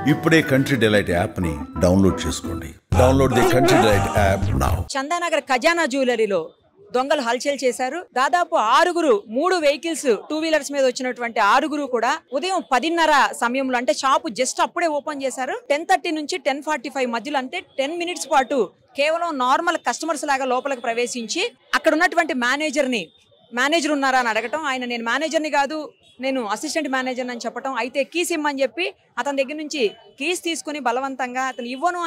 ఇప్పుడే country delight app ని download చేసుకోండి. Download the country delight app now. Chandanagar ఖజానా జ్యువెలరీలో దొంగలు హల్చల్ చేశారు. దాదాపు 6 3 వెహికల్స్ 2 వీలర్స్ మీద వచ్చినటువంటి 6 కూడా ఉదయం 10:30 సమయంలో, అంటే షాపు జస్ట్ అప్పుడే ఓపెన్ చేశారు. 10:30 నుంచి 10:45 మధ్యలో, అంటే 10 మినిట్స్ పాటు కేవలం నార్మల్ కస్టమర్స్ లాగా లోపలికి ప్రవేశించి అక్కడ ఉన్నటువంటి మేనేజర్ ఉన్నారా అని అడగటం. ఆయన నేను మేనేజర్ని కాదు, నేను అసిస్టెంట్ మేనేజర్ అని చెప్పటం. అయితే కీస్ ఇమ్మని చెప్పి అతని దగ్గర నుంచి కీస్ తీసుకుని బలవంతంగా అతను ఇవ్వను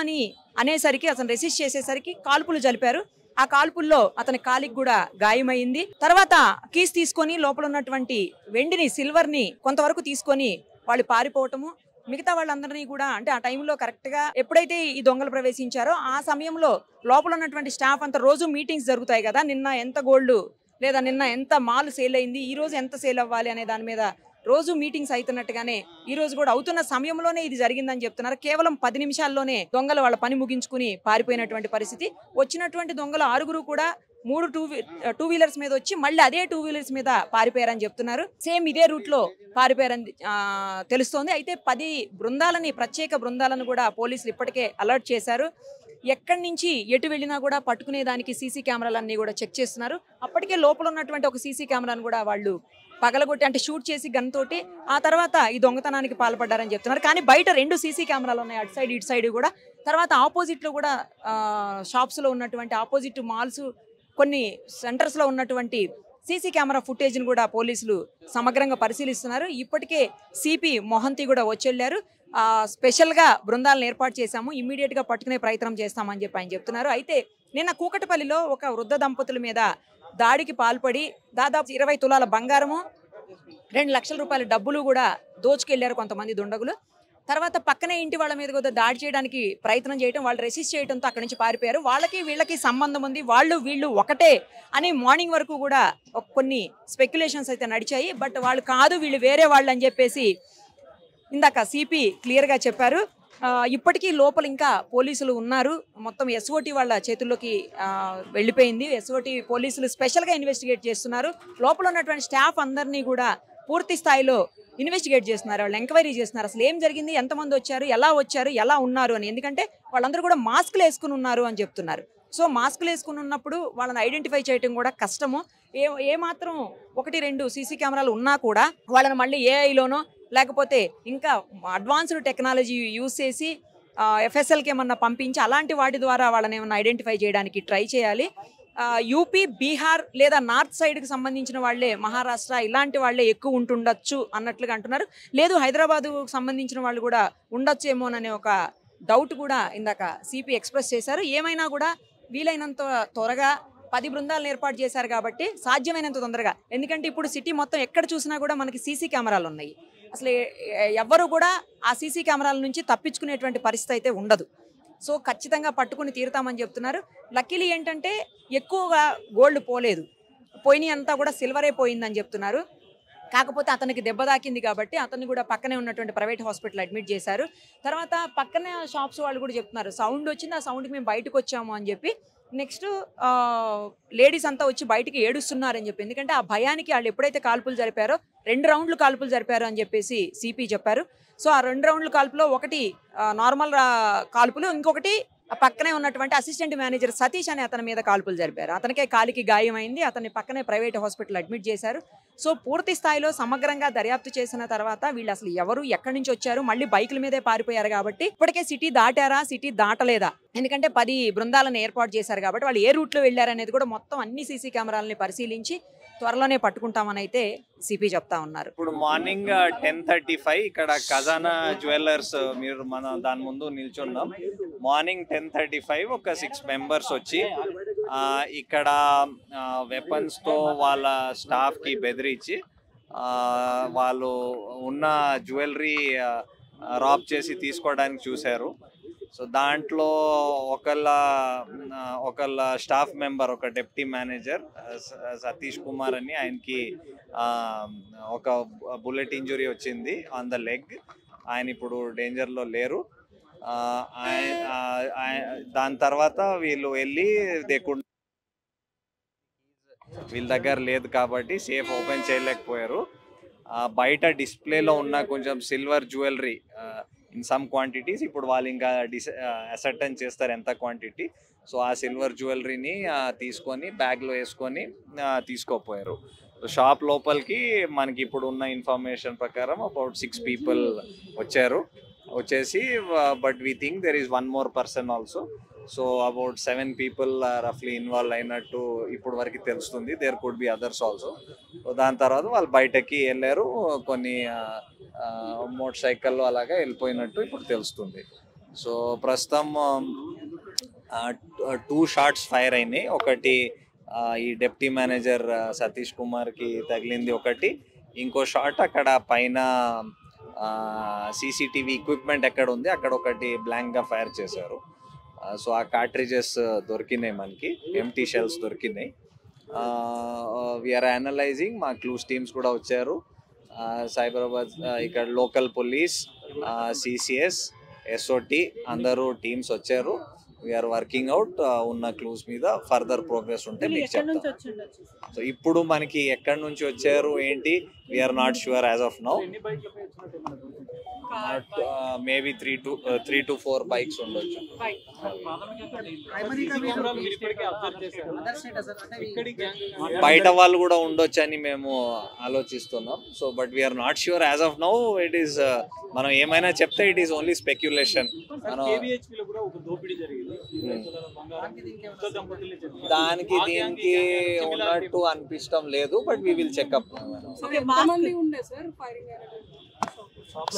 అనేసరికి అతను రెసిస్ట్ చేసేసరికి కాల్పులు జరిపారు. ఆ కాల్పుల్లో అతని కాలికి కూడా గాయమైంది. తర్వాత కీస్ తీసుకొని లోపల ఉన్నటువంటి వెండిని, సిల్వర్ ని కొంతవరకు తీసుకొని వాళ్ళు పారిపోవటము. మిగతా వాళ్ళందరినీ కూడా, అంటే ఆ టైంలో కరెక్ట్ గా ఎప్పుడైతే ఈ దొంగలు ప్రవేశించారో ఆ సమయంలో లోపల ఉన్నటువంటి స్టాఫ్ అంతా, రోజు మీటింగ్స్ జరుగుతాయి కదా, నిన్న ఎంత గోల్డ్ లేదా నిన్న ఎంత మాల్ సేల్ అయింది, ఈ రోజు ఎంత సేల్ అవ్వాలి అనే దాని మీద రోజు మీటింగ్స్ అవుతున్నట్టుగానే ఈ రోజు కూడా అవుతున్న సమయంలోనే ఇది జరిగిందని చెప్తున్నారు. కేవలం 10 నిమిషాల్లోనే దొంగలు వాళ్ళ పని ముగించుకుని పారిపోయినటువంటి పరిస్థితి. వచ్చినటువంటి దొంగలు 6 కూడా 3 టూ వీలర్స్ మీద వచ్చి మళ్ళీ అదే 2 వీలర్స్ మీద పారిపోయారని చెప్తున్నారు. సేమ్ ఇదే రూట్ లో పారిపోయారని తెలుస్తోంది. అయితే 10 ప్రత్యేక బృందాలను కూడా పోలీసులు ఇప్పటికే అలర్ట్ చేశారు. ఎక్కడి నుంచి ఎటు వెళ్ళినా కూడా పట్టుకునేదానికి సీసీ కెమెరాలన్నీ కూడా చెక్ చేస్తున్నారు. అప్పటికే లోపల ఉన్నటువంటి ఒక సీసీ కెమెరాను కూడా వాళ్ళు పగలగొట్టి, అంటే షూట్ చేసి గన్ తోటి ఆ తర్వాత ఈ దొంగతనానికి పాల్పడ్డారని చెప్తున్నారు. కానీ బయట 2 సీసీ కెమెరాలు ఉన్నాయి, అటు సైడ్ ఇటు సైడ్ కూడా. తర్వాత ఆపోజిట్ లో కూడా షాప్స్ లో ఉన్నటువంటి ఆపోజిట్ మాల్స్, కొన్ని సెంటర్స్ లో ఉన్నటువంటి సీసీ కెమెరా ఫుటేజ్ ను కూడా పోలీసులు సమగ్రంగా పరిశీలిస్తున్నారు. ఇప్పటికే సిపి మొహంతి కూడా వచ్చెళ్లారు. స్పెషల్ గా బృందాలను ఏర్పాటు చేశాము, ఇమ్మీడియట్ గా పట్టుకునే ప్రయత్నం చేస్తామని చెప్పి ఆయన చెప్తున్నారు. అయితే నిన్న కూకటపల్లిలో ఒక వృద్ధ దంపతుల మీద దాడికి పాల్పడి దాదాపు 20 తులాల బంగారము, 2 లక్షల రూపాయల డబ్బులు కూడా దోచుకెళ్లారు కొంతమంది దుండగులు. తర్వాత పక్కనే ఇంటి వాళ్ళ మీద కూడా దాడి చేయడానికి ప్రయత్నం చేయడం, వాళ్ళు రెసిస్ట్ చేయడంతో అక్కడి నుంచి పారిపోయారు. వాళ్ళకి వీళ్ళకి సంబంధం ఉంది, వీళ్ళు ఒకటే అని మార్నింగ్ వరకు కూడా కొన్ని స్పెక్యులేషన్స్ అయితే నడిచాయి. బట్ వాళ్ళు కాదు, వీళ్ళు వేరే వాళ్ళు అని చెప్పేసి ఇందాక సిపి క్లియర్ గా చెప్పారు. ఇప్పటికీ లోపల ఇంకా పోలీసులు ఉన్నారు. మొత్తం ఎస్ఓటి వాళ్ళ చేతుల్లోకి వెళ్ళిపోయింది. ఎస్ఓటి పోలీసులు స్పెషల్ గా ఇన్వెస్టిగేట్ చేస్తున్నారు. లోపల ఉన్నటువంటి స్టాఫ్ అందరినీ కూడా పూర్తి స్థాయిలో ఇన్వెస్టిగేట్ చేస్తున్నారు, వాళ్ళు ఎంక్వైరీ చేస్తున్నారు. అసలు ఏం జరిగింది, ఎంతమంది వచ్చారు, ఎలా ఉన్నారు అని. ఎందుకంటే వాళ్ళందరూ కూడా మాస్కులు వేసుకుని ఉన్నారు అని చెప్తున్నారు. సో మాస్కులు వేసుకుని ఉన్నప్పుడు వాళ్ళని ఐడెంటిఫై చేయడం కూడా కష్టము. ఏ మాత్రం 1-2 సీసీ కెమెరాలు ఉన్నా కూడా వాళ్ళని మళ్ళీ ఏఐలోనో లేకపోతే ఇంకా అడ్వాన్స్డ్ టెక్నాలజీ యూజ్ చేసి ఎఫ్ఎస్ఎల్కి ఏమన్నా పంపించి అలాంటి వాటి ద్వారా వాళ్ళని ఏమన్నా ఐడెంటిఫై చేయడానికి ట్రై చేయాలి. యూపీ, బీహార్ లేదా నార్త్ సైడ్కి సంబంధించిన వాళ్ళే, మహారాష్ట్ర ఇలాంటి వాళ్ళే ఎక్కువ ఉంటుండొచ్చు అన్నట్లుగా అంటున్నారు. లేదు హైదరాబాద్కు సంబంధించిన వాళ్ళు కూడా ఉండొచ్చేమోననే ఒక డౌట్ కూడా ఇందాక సిపి ఎక్స్ప్రెస్ చేశారు. ఏమైనా కూడా వీలైనంత త్వరగా 10 బృందాలను ఏర్పాటు చేశారు కాబట్టి సాధ్యమైనంత తొందరగా, ఎందుకంటే ఇప్పుడు సిటీ మొత్తం ఎక్కడ చూసినా కూడా మనకి సీసీ కెమెరాలు ఉన్నాయి. అసలు ఎవ్వరు కూడా ఆ సీసీ కెమెరాల నుంచి తప్పించుకునేటువంటి పరిస్థితి అయితే ఉండదు. సో ఖచ్చితంగా పట్టుకుని తీరుతామని చెప్తున్నారు. లక్కీలీ ఏంటంటే ఎక్కువగా గోల్డ్ పోలేదు, పోయినవి అంతా కూడా సిల్వరే పోయిందని చెప్తున్నారు. కాకపోతే అతనికి దెబ్బ తాకింది కాబట్టి అతన్ని కూడా పక్కనే ఉన్నటువంటి ప్రైవేట్ హాస్పిటల్ అడ్మిట్ చేశారు. తర్వాత పక్కనే షాప్స్ వాళ్ళు కూడా చెప్తున్నారు, సౌండ్ వచ్చింది, ఆ సౌండ్కి మేము బయటకు వచ్చాము అని చెప్పి. నెక్స్ట్ లేడీస్ అంతా వచ్చి బయటికి ఏడుస్తున్నారని చెప్పి, ఎందుకంటే ఆ భయానికి వాళ్ళు ఎప్పుడైతే కాల్పులు జరిపారో 2 రౌండ్లు కాల్పులు జరిపారు అని చెప్పేసి సిపి చెప్పారు. సో ఆ 2 రౌండ్ల కాల్పులో ఒకటి నార్మల్ కాల్పులు, ఇంకొకటి పక్కనే ఉన్నటువంటి అసిస్టెంట్ మేనేజర్ సతీష్ అనే అతని మీద కాల్పులు జరిపారు. అతనికే కాలికి గాయమైంది, అతన్ని పక్కనే ప్రైవేట్ హాస్పిటల్ అడ్మిట్ చేశారు. సో పూర్తి స్థాయిలో సమగ్రంగా దర్యాప్తు చేసిన తర్వాత వీళ్ళు అసలు ఎవరు, ఎక్కడి నుంచి వచ్చారు, మళ్ళీ బైకుల మీదే పారిపోయారు కాబట్టి ఇప్పటికే సిటీ దాటారా, సిటీ దాటలేదా, ఎందుకంటే 10 బృందాలను ఏర్పాటు చేశారు కాబట్టి వాళ్ళు ఏ రూట్లో వెళ్ళారనేది కూడా మొత్తం అన్ని సీసీ కెమెరాలని పరిశీలించి త్వరలోనే పట్టుకుంటామని అయితే సిపి చెప్తా ఉన్నారు. ఇప్పుడు మార్నింగ్ 10:35 ఇక్కడ ఖజానా జ్యువెలర్స్, మీరు మన దాని ముందు నిల్చున్నాం. మార్నింగ్ 10:35 ఒక 6 మెంబర్స్ వచ్చి ఇక్కడ వెపన్స్ తో వాళ్ళ స్టాఫ్ కి బెదిరించి వాళ్ళు ఉన్న జ్యువెలరీ రాబ్ చేసి తీసుకోవడానికి చూశారు. సో దాంట్లో ఒకళ్ళ స్టాఫ్ మెంబర్, ఒక డిప్యూటీ మేనేజర్ సతీష్ కుమార్ అని, ఆయనకి ఒక బుల్లెట్ ఇంజురీ వచ్చింది ఆన్ ద లెగ్. ఆయన ఇప్పుడు డేంజర్లో లేరు. దాని తర్వాత వీళ్ళు వెళ్ళి వీళ్ళ దగ్గర లేదు కాబట్టి సేఫ్ ఓపెన్ చేయలేకపోయారు. బయట డిస్ప్లేలో ఉన్న కొంచెం silver jewellery in some quantities. ఇప్పుడు వాళ్ళు ఇంకా అసర్టైన్ చేస్తారు ఎంత క్వాంటిటీ. సో ఆ సిల్వర్ జ్యువెలరీని తీసుకొని బ్యాగ్లో వేసుకొని తీసుకోపోయారు. సో షాప్ లోపలికి మనకి ఇప్పుడు ఉన్న ఇన్ఫర్మేషన్ ప్రకారం అబౌట్ 6 people వచ్చేసి, but we think there is 1 more person also. So about 7 people రఫ్లీ ఇన్వాల్వ్ అయినట్టు ఇప్పుడు వరకు తెలుస్తుంది. There could be others also. So దాని తర్వాత వాళ్ళు బయటకి వెళ్ళారు, కొన్ని మోటార్ సైకిల్లో అలాగా వెళ్ళిపోయినట్టు ఇప్పుడు తెలుస్తుంది. సో ప్రస్తుతం 2 shots ఫైర్ అయినాయి. ఒకటి ఈ డెప్యూటీ మేనేజర్ సతీష్ కుమార్కి తగిలింది ఒకటి, ఇంకో షాట్ అక్కడ పైన సీసీటీవీ ఎక్విప్మెంట్ ఎక్కడ ఉంది అక్కడ ఒకటి బ్లాంక్గా ఫైర్ చేశారు. సో ఆ కార్ట్రిజెస్ దొరికినాయి, మనకి ఎంటీ షెల్స్ దొరికినాయి. వీఆర్ అనలైజింగ్, మా క్లూస్ టీమ్స్ కూడా వచ్చారు. సైబరాబాద్ ఇక్కడ లోకల్ పోలీస్, సిసిఎస్, ఎస్ఓటి అందరూ టీమ్స్ వచ్చారు. వీఆర్ వర్కింగ్ అవుట్ ఉన్న క్లూస్ మీద. ఫర్దర్ ప్రోగ్రెస్ ఉంటే మీకు చెప్తాం. సో ఇప్పుడు మనకి ఎక్కడి నుంచి వచ్చారు ఏంటి we're not sure as of now. Maybe 3 to 4 bikes ఉండొచ్చు. బయట వాళ్ళు కూడా ఉండొచ్చు అని మేము ఆలోచిస్తున్నాం. So but we're not sure as of now. It is మనం ఏమైనా చెప్తే ఇట్ ఈస్ ఓన్లీ స్పెక్యులేషన్. దానికి దీనికి ఉన్నట్టు అనిపించడం లేదు, but we will checkup.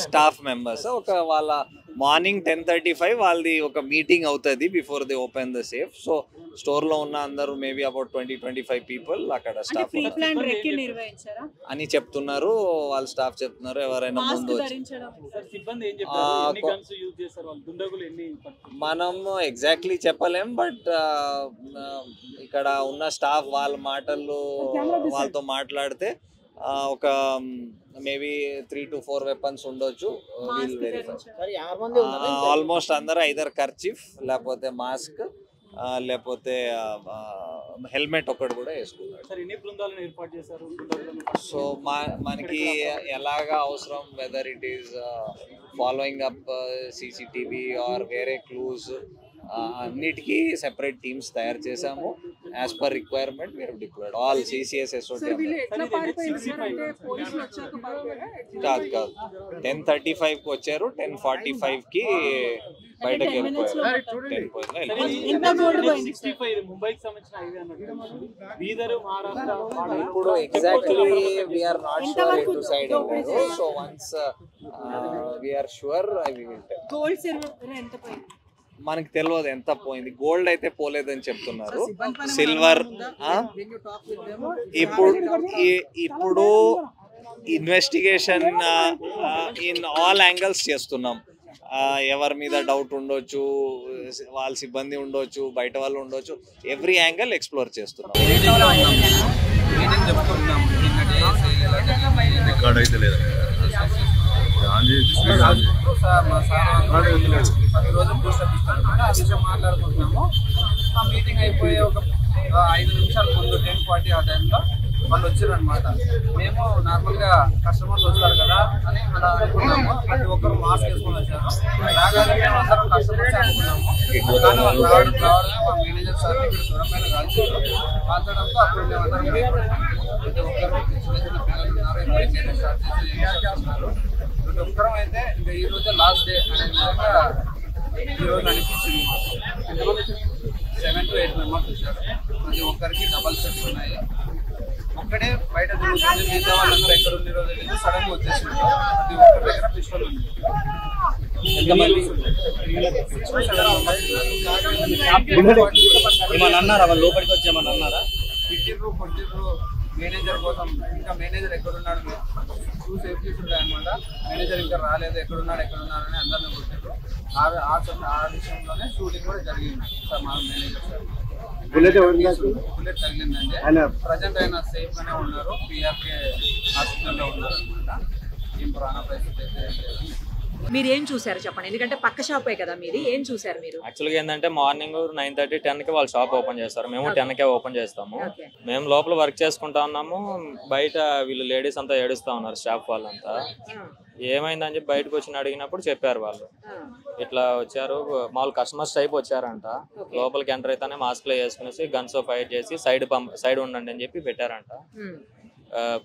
Staff members ఒక వాళ్ళ మార్నింగ్ 10:35 వాళ్ళది ఒక మీటింగ్ అవుతుంది before they open the safe. So store లో ఉన్న అందరూ మేబీ అబౌట్ 20-25 people అక్కడ స్టాఫ్ అని చెప్తున్నారు. వాళ్ళ స్టాఫ్ చెప్తున్నారు ఎవరైనా ముందు మనం ఎగ్జాక్ట్లీ చెప్పలేం, బట్ ఇక్కడ ఉన్న స్టాఫ్ వాళ్ళ మాటలు వాళ్ళతో మాట్లాడితే ఒక మేబీ 3 to 4 weapons ఉండొచ్చు. ఆల్మోస్ట్ అందరూ ఐదర్ కర్చీఫ్ లేకపోతే మాస్క్ లేకపోతే హెల్మెట్ ఒకటి కూడా వేసుకున్నారు. సో మనకి ఎలాగా అవసరం, whether it is following up CCTV or వేరే క్లూస్, అన్నిటికీ సెపరేట్ టీమ్స్ తయారు చేసాము. As per requirement we're deployed all CCS SOT. కాదు 10:35 వచ్చారు, 10:45 బయటకు వెళ్ళిపోయారు. ఇప్పుడు ఎగ్జాక్ట్లీ వీఆర్ నాట్ షూర్ ఎటు సైడ్ వెళ్ళారు. So once we're sure I will tell. మనకి తెలియదు ఎంత పోయింది. గోల్డ్ అయితే పోలేదని చెప్తున్నారు. సిల్వర్ ఇప్పుడు ఇన్వెస్టిగేషన్ ఇన్ ఆల్ యాంగిల్స్ చేస్తున్నాం. ఎవరి మీద డౌట్ ఉండొచ్చు, వాళ్ళ సిబ్బంది ఉండొచ్చు, బయట వాళ్ళు ఉండొచ్చు, ఎవ్రీ యాంగిల్ ఎక్స్ప్లోర్ చేస్తున్నాం. మాట్లాడుకుంటున్నాము. ఆ మీటింగ్ అయిపోయి ఒక 5 నిమిషాల ముందు 10:40 ఆ టైంలో వాళ్ళు వచ్చారు అనమాట. మేము నార్మల్గా కస్టమర్స్ వస్తారు కదా అని అలా అనుకున్నాము. ప్రతి ఒక్కరు మాస్క్ వేసుకొని వచ్చారు. రాగానే మేము అందరం కస్టమర్స్ అనుకున్నాము. కానీ వాళ్ళు రావడమే మా మేనేజర్ సార్ ఇక్కడ దూరమైన కాల్చడంతో అప్పుడు మేము అందరం ప్రతి ఒక్కరు చిన్న చిన్న పిల్లలు ఉన్నారు, ఎంకరేజ్ స్టార్ట్ చేస్తున్నారు. ప్రతి ఒక్కరం అయితే ఇంకా ఈ రోజే లాస్ట్ డే అనే విధంగా ఈరోజు అనిపించింది. 7 to 8 members వచ్చారు. ప్రతి ఒక్కరికి డబల్ సెట్స్ ఉన్నాయి. ఒక్కడే బయట తిరుగుతుంది, మిగతా వాళ్ళందరూ ఎక్కడ ఉంది రోజు తెలియదు. సడన్ గా వచ్చేసింది. ప్రతి ఒక్కరి దగ్గర పిస్టల్ ఉంది. ఏమన్నా అన్నారా? వాళ్ళు లోపలికి వచ్చి ఏమన్నా అన్నారా? కొట్టిర్రు మేనేజర్ కోసం. ఇంకా మేనేజర్ ఎక్కడున్నాడు సేఫ్టీ ఉంటాయి అనమాట. మేనేజర్ ఇంకా రాలేదు, ఎక్కడున్నాడు అని అందరినీ కొట్టారు. ఆ విషయంలోనే షూటింగ్ కూడా జరిగింది సార్. మా మేనేజర్ సార్ బుల్లెట్ తగిలిందండి. ప్రజెంట్ ఆయన సేఫ్ గానే ఉన్నారు. పిఆర్కే హాస్పిటల్లో ఉన్నారు అనమాట. ఏం ప్రాణ పరిస్థితి అయితే మీరు ఏం చూసారు చెప్పండి, ఎందుకంటే పక్క షాపే కదా మీది, ఏం చూసారు మీరు? యాక్చువల్గా ఏంటంటే మార్నింగ్ 9:30, 10కి వాళ్ళు షాప్ ఓపెన్ చేస్తారు, మేము 10కే ఓపెన్ చేస్తాము. మేము లోపల వర్క్ చేసుకుంటా ఉన్నాము, బయట వీళ్ళు లేడీస్ అంతా ఏడుస్తా ఉన్నారు, స్టాఫ్ వాళ్ళంతా. ఏమైందని చెప్పి బయటకు వచ్చి అడిగినప్పుడు చెప్పారు వాళ్ళు ఇట్లా వచ్చారు, మామూలు కస్టమర్స్ టైప్ వచ్చారంట. లోపలికి ఎంటర్ అయితేనే మాస్క్లో వేసుకునేసి గన్స్ ఫైర్ చేసి సైడ్ ఉండండి అని చెప్పి పెట్టారంట.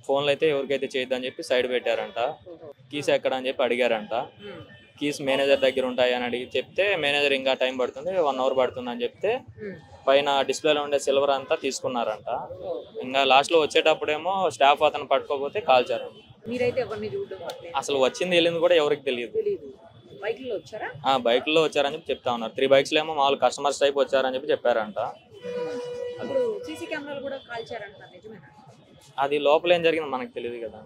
ఫోన్లు అయితే ఎవరికైతే చేయొద్దని చెప్పి సైడ్ పెట్టారంట. కీస్ ఎక్కడ అని చెప్పి అడిగారంట. కీస్ మేనేజర్ దగ్గర ఉంటాయి అని అడిగి చెప్తే మేనేజర్ ఇంకా టైం పడుతుంది, 1 అవర్ పడుతుంది అని చెప్తే పైన డిస్ప్లేలో ఉండే సిల్వర్ అంతా తీసుకున్నారంట. ఇంకా లాస్ట్లో వచ్చేటప్పుడేమో స్టాఫ్ అతను పట్టుకోకపోతే కాల్చారంట. అసలు వచ్చింది వెళ్ళింది కూడా ఎవరికి తెలియదు. బైక్లో వచ్చారని చెప్పి చెప్తా ఉన్నారు. 3 బైక్స్లో ఏమో మామూలు కస్టమర్స్ టైప్ వచ్చారని చెప్పి చెప్పారంట. అది లోపల ఏం జరిగింది మనకు తెలియదు కదా.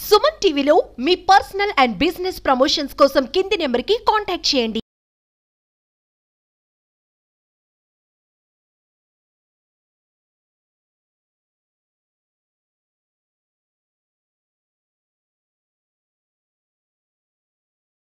సుమన్ టీవీలో మీ పర్సనల్ అండ్ బిజినెస్ ప్రమోషన్స్ కోసం కింది నెంబర్కి కాంటాక్ట్ చేయండి.